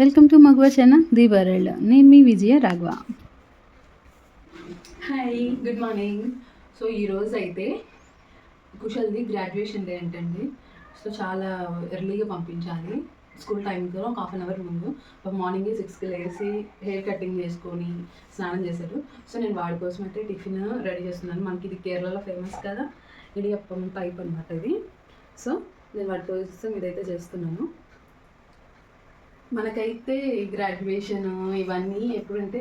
Welcome to Maguva channel the world. నేను మీ Vijaya Raghava. Hi, good morning. So ఈరోజు అయితే కుశల్ది గ్రాడ్యుయేషన్ డే అంటండి. సో చాలా ఎర్లీగా పంపించాలి. స్కూల్ టైంతో ఒక హాఫ్ అన్ అవర్ ముందు. మార్నింగే 6కి లేసి హెయిర్ కటింగ్ చేసుకొని స్నానం చేశారు. సో నేను వాడి కోసం అయితే టిఫిన్ రెడీ చేస్తున్నాను. మనకి ఇది కేరళలో ఫేమస్ కదా, ఇడియప్పం టైప్ అనమాట ఇది. సో నేను వాడి కోసం ఇదైతే చేస్తున్నాను. మనకైతే గ్రాడ్యుయేషన్ ఇవన్నీ ఎప్పుడంటే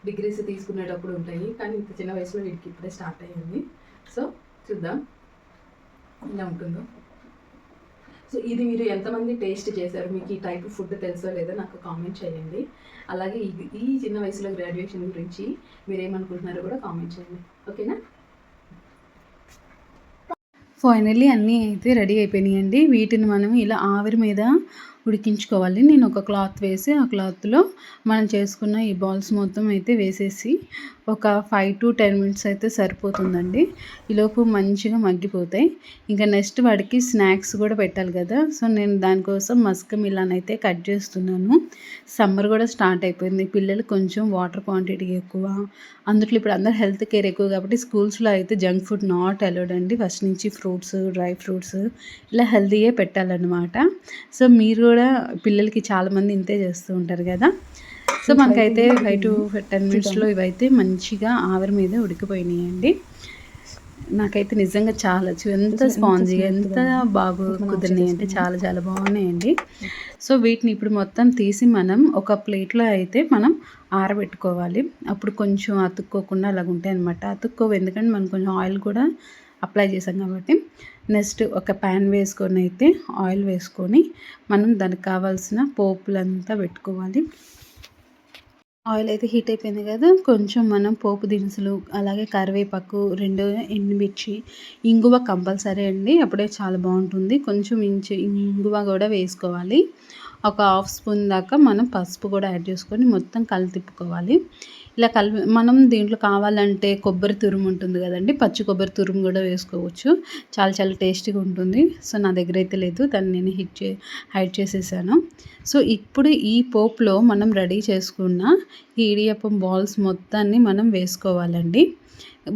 డిగ్రీస్ తీసుకునేటప్పుడు ఉంటాయి, కానీ ఇంత చిన్న వయసులో వీడికి ఇప్పుడే స్టార్ట్ అయ్యింది. సో చూద్దాం ఇలా ఉంటుందో. సో ఇది మీరు ఎంతమంది టేస్ట్ చేశారు, మీకు ఈ టైప్ ఫుడ్ తెలుసో లేదో నాకు కామెంట్ చేయండి. అలాగే ఈ చిన్న వయసులో గ్రాడ్యుయేషన్ గురించి మీరు ఏమనుకుంటున్నారో కూడా కామెంట్ చేయండి, ఓకేనా? ఫైనల్లీ అన్నీ అయితే రెడీ అయిపోయినాయండి. వీటిని మనం ఇలా ఆవిరి మీద ఉడికించుకోవాలి. నేను ఒక క్లాత్ వేసి ఆ క్లాత్లో మనం చేసుకున్న ఈ బాల్స్ మొత్తం అయితే వేసేసి ఒక 5 to 10 minutes అయితే సరిపోతుందండి. ఈలోపు మంచిగా మగ్గిపోతాయి. ఇంకా నెక్స్ట్ వాడికి స్నాక్స్ కూడా పెట్టాలి కదా. సో నేను దానికోసం మస్క్ మిలాన్ అయితే కట్ చేస్తున్నాను. సమ్మర్ కూడా స్టార్ట్ అయిపోయింది. పిల్లలు కొంచెం వాటర్ క్వాంటిటీ ఎక్కువ, అందులో ఇప్పుడు అందరు హెల్త్ కేర్ ఎక్కువ కాబట్టి స్కూల్స్లో అయితే జంక్ ఫుడ్ నాట్ అలౌడ్ అండి. ఫస్ట్ నుంచి ఫ్రూట్స్, డ్రై ఫ్రూట్స్ ఇలా హెల్తీయే పెట్టాలన్నమాట. సో మీరు కూడా పిల్లలకి చాలామంది ఇంతే చేస్తూ ఉంటారు కదా. సో మనకైతే 5 to 10 minutesలో ఇవైతే మంచిగా ఆవిరి మీద ఉడికిపోయినాయండి. నాకైతే నిజంగా చాలా ఎంత స్పాంజీగా ఎంత బాగా కుదిరినాయి అంటే చాలా చాలా బాగున్నాయండి. సో వీటిని ఇప్పుడు మొత్తం తీసి మనం ఒక ప్లేట్లో అయితే మనం ఆరబెట్టుకోవాలి. అప్పుడు కొంచెం అతుక్కోకుండా అలాగ ఉంటాయి అనమాట. అతుక్కోవు, ఎందుకంటే మనం కొంచెం ఆయిల్ కూడా అప్లై చేసాం కాబట్టి. నెక్స్ట్ ఒక ప్యాన్ వేసుకొని అయితే ఆయిల్ వేసుకొని మనం దానికి కావాల్సిన పోపులంతా పెట్టుకోవాలి. ఆయిల్ అయితే హీట్ అయిపోయింది కదా, కొంచెం మనం పోపు దినుసులు, అలాగే కరివేపాకు, 2 ఎండుమిర్చి, ఇంగువ కంపల్సరీ అండి, అప్పుడే చాలా బాగుంటుంది. కొంచెం ఇంగువ కూడా వేసుకోవాలి. ఒక 1/2 స్పూన్ దాకా మనం పసుపు కూడా యాడ్ చేసుకొని మొత్తం తిప్పుకోవాలి. ఇలా మనం దీంట్లో కావాలంటే కొబ్బరి తురుము ఉంటుంది కదండి, పచ్చి కొబ్బరి తురుము కూడా వేసుకోవచ్చు. చాలా చాలా టేస్టీగా ఉంటుంది. సో నా దగ్గర అయితే లేదు, దాన్ని నేను హైడ్ చేసేసాను. సో ఇప్పుడు ఈ పోపులో మనం రెడీ చేసుకున్న ఈ ఇడియప్పం బాల్స్ మొత్తాన్ని మనం వేసుకోవాలండి.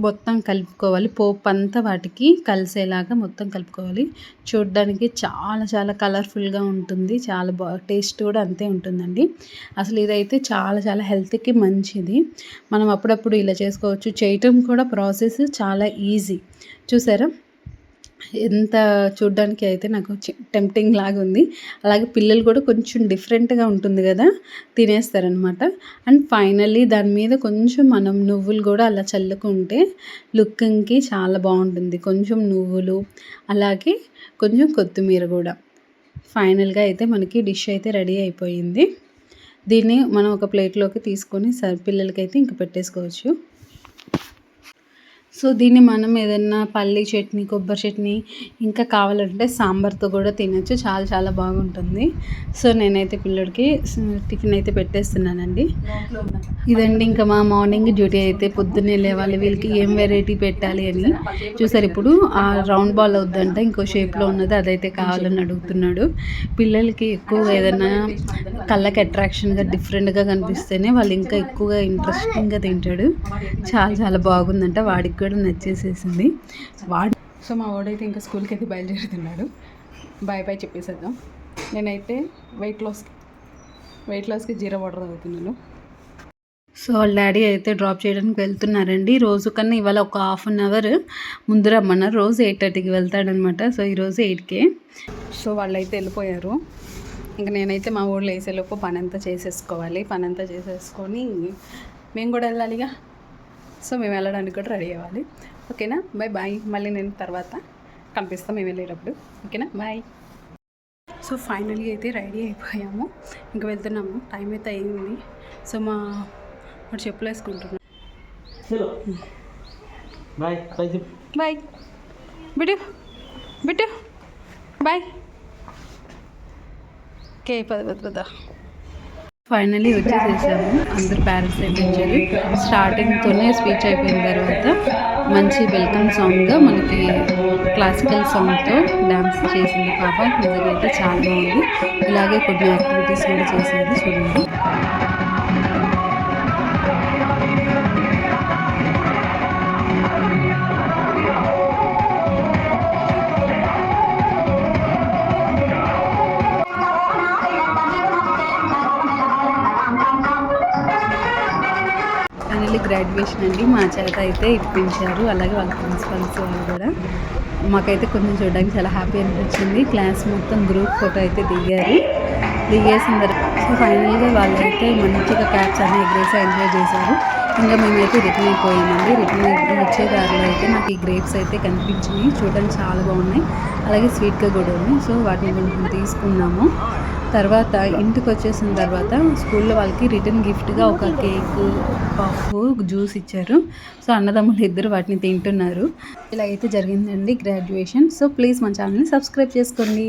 మొత్తం కలుపుకోవాలి. పోపు అంతా వాటికి కలిసేలాగా మొత్తం కలుపుకోవాలి. చూడడానికి చాలా చాలా కలర్ఫుల్గా ఉంటుంది. చాలా టేస్ట్ కూడా అంతే ఉంటుందండి. అసలు ఇదైతే చాలా చాలా హెల్త్కి మంచిది. మనం అప్పుడప్పుడు ఇలా చేసుకోవచ్చు. చేయటం కూడా ప్రాసెస్ చాలా ఈజీ. చూసారా ఎంత చూడ్డానికి అయితే నాకు టెంప్టింగ్ లాగా ఉంది. అలాగే పిల్లలు కూడా కొంచెం డిఫరెంట్గా ఉంటుంది కదా, తినేస్తారనమాట. అండ్ ఫైనల్లీ దాని మీద కొంచెం మనం నువ్వులు కూడా అలా చల్లుకుంటే లుకింగ్కి చాలా బాగుంటుంది. కొంచెం నువ్వులు, అలాగే కొంచెం కొత్తిమీర కూడా. ఫైనల్గా అయితే మనకి డిష్ అయితే రెడీ అయిపోయింది. దీన్ని మనం ఒక ప్లేట్లోకి తీసుకొని పిల్లలకైతే ఇంక పెట్టేసుకోవచ్చు. సో దీన్ని మనం ఏదైనా పల్లి చట్నీ, కొబ్బరి చట్నీ, ఇంకా కావాలంటే సాంబార్తో కూడా తినచ్చు. చాలా చాలా బాగుంటుంది. సో నేనైతే పిల్లడికి టిఫిన్ అయితే పెట్టేస్తున్నానండి. ఇదండి ఇంకా మా మార్నింగ్ డ్యూటీ అయితే. పొద్దున్నే లేవాలి, వీళ్ళకి ఏం వెరైటీ పెట్టాలి అని. చూసారు, ఇప్పుడు ఆ రౌండ్ బాల్ అవుద్దంట, ఇంకో షేప్లో ఉన్నది అదైతే కావాలని అడుగుతున్నాడు. పిల్లలకి ఎక్కువ ఏదైనా కళ్ళకి అట్రాక్షన్గా డిఫరెంట్గా కనిపిస్తేనే వాళ్ళు ఇంకా ఎక్కువగా ఇంట్రెస్టింగ్గా తింటాడు. చాలా చాలా బాగుందంట, వాడికి కూడా నచ్చేసేసింది. సో మా వాడైతే ఇంకా స్కూల్కి అయితే బయలుదేరుతున్నాడు. Bye bye చెప్పేసేద్దాం. నేనైతే వెయిట్ లాస్కి జీరా వాటర్ తాగుతున్నాను. సో వాళ్ళ డాడీ అయితే డ్రాప్ చేయడానికి వెళ్తున్నారండి. రోజు కన్నా ఇవాళ ఒక 1/2 hour ముందు రమ్మన్నారు. రోజు 8:30కి వెళ్తాడనమాట. సో ఈరోజు 8కే. సో వాళ్ళైతే వెళ్ళిపోయారు. ఇంకా నేనైతే మా ఊళ్ళో వేసేలోపు పని అంతా చేసేసుకొని మేము కూడా వెళ్ళాలిగా. సో మేము వెళ్ళడానికి కూడా రెడీ అవ్వాలి. ఓకేనా, బాయ్. మళ్ళీ నేను తర్వాత కనిపిస్తాను మేము వెళ్ళేటప్పుడు. ఓకేనా, బాయ్. సో ఫైనల్లీ అయితే రెడీ అయిపోయాము, ఇంకా వెళ్తున్నాము. టైం అయితే అయింది. సో వాడు చెప్పులు వేసుకుంటున్నాను. Bye Bittu bye. ఓకే, పద. ఫైనల్లీ వచ్చేసేసాము. అందరు పేరెంట్స్ అయిపోయించారు. స్టార్టింగ్తోనే స్పీచ్ అయిపోయిన తర్వాత మంచి వెల్కమ్ సాంగ్గా మనకి క్లాసికల్ సాంగ్తో డ్యాన్స్ చేసింది పాప. నిజంగా అయితే చాలా బాగుంది. ఇలాగే కొన్ని యాక్టివిటీస్ కూడా చేసేది చూడండి. ఫైనల్లీ గ్రాడ్యుయేషన్ అండి మా చేత అయితే ఇప్పించారు. అలాగే వాళ్ళ ప్రిన్సిపల్స్ వాళ్ళు కూడా. మాకైతే కొంచెం చూడడానికి చాలా హ్యాపీ అనిపించింది. క్లాస్ మొత్తం గ్రూప్ ఫోటో అయితే దిగేసిన తర్వాత సో ఫైనల్గా వాళ్ళైతే మంచిగా క్యాప్స్ అన్నీ ఎగరేసి ఎంజాయ్ చేశారు. ఇంకా మేమైతే రిటర్న్ అయిపోయామండి. రిటర్న్ వచ్చే దారిలో అయితే నాకు ఈ గ్రేప్స్ అయితే కనిపించినాయి. చూడడానికి చాలా బాగున్నాయి, అలాగే స్వీట్గా కూడా ఉన్నాయి. సో వాటిని కొంచెం తీసుకున్నాము. తర్వాత ఇంటికి వచ్చేసిన తర్వాత స్కూల్లో వాళ్ళకి రిటర్న్ గిఫ్ట్గా ఒక కేక్, పఫ్, జ్యూస్ ఇచ్చారు. సో అన్నదమ్ములు ఇద్దరు వాటిని తింటున్నారు. ఇలా అయితే జరిగిందండి గ్రాడ్యుయేషన్. సో ప్లీజ్ మన ఛానల్ని సబ్స్క్రైబ్ చేసుకోండి.